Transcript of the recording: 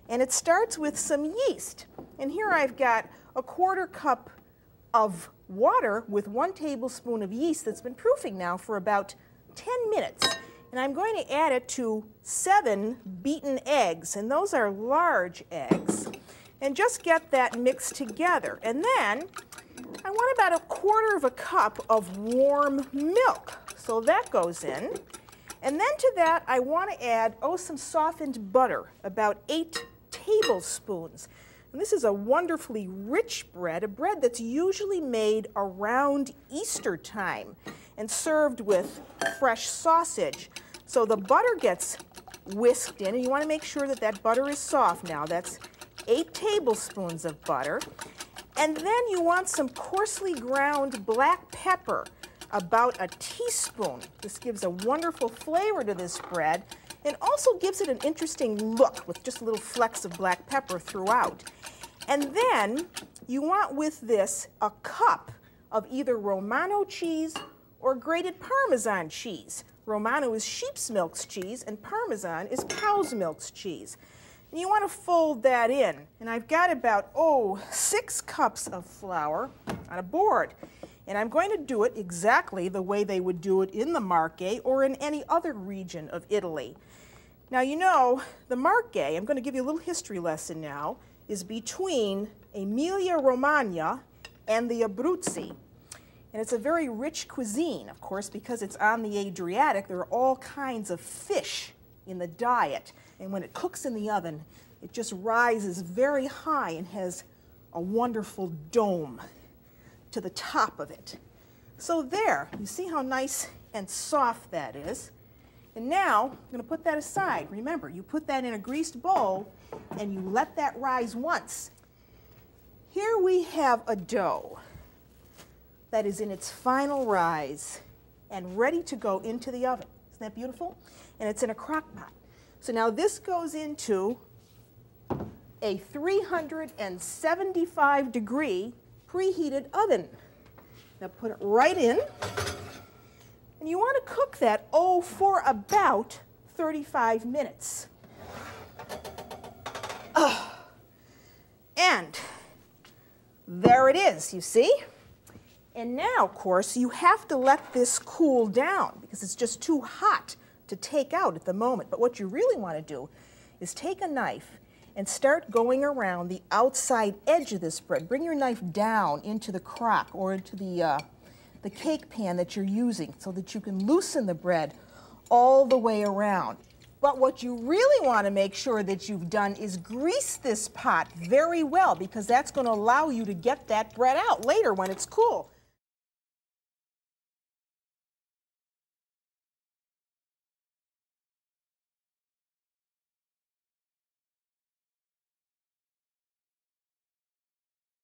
And it starts with some yeast. And here I've got a 1/4 cup of water with 1 tablespoon of yeast that's been proofing now for about 10 minutes. And I'm going to add it to 7 beaten eggs, and those are large eggs. And just get that mixed together. And then I want about a 1/4 cup of warm milk. So that goes in. And then to that, I want to add, some softened butter, about 8 tablespoons. And this is a wonderfully rich bread, a bread that's usually made around Easter time and served with fresh sausage. So the butter gets whisked in, and you want to make sure that that butter is soft now. That's 8 tablespoons of butter. And then you want some coarsely ground black pepper, about a teaspoon. This gives a wonderful flavor to this bread and also gives it an interesting look with just little flecks of black pepper throughout. And then you want with this a cup of either Romano cheese or grated Parmesan cheese. Romano is sheep's milk cheese and Parmesan is cow's milk cheese. And you want to fold that in. And I've got about, 6 cups of flour on a board. And I'm going to do it exactly the way they would do it in the Marche or in any other region of Italy. Now, you know, the Marche, I'm going to give you a little history lesson now, is between Emilia-Romagna and the Abruzzi. And it's a very rich cuisine, of course, because it's on the Adriatic. There are all kinds of fish in the diet. And when it cooks in the oven, it just rises very high and has a wonderful dome to the top of it. So there, you see how nice and soft that is. And now, I'm going to put that aside. Remember, you put that in a greased bowl and you let that rise once. Here we have a dough that is in its final rise and ready to go into the oven. Isn't that beautiful? And it's in a crock pot. So now this goes into a 375-degree preheated oven. Now put it right in. And you want to cook that, for about 35 minutes. And there it is, you see? And now, of course, you have to let this cool down because it's just too hot to take out at the moment. But what you really want to do is take a knife and start going around the outside edge of this bread. Bring your knife down into the crock or into the cake pan that you're using so that you can loosen the bread all the way around. But what you really want to make sure that you've done is grease this pot very well because that's going to allow you to get that bread out later when it's cool.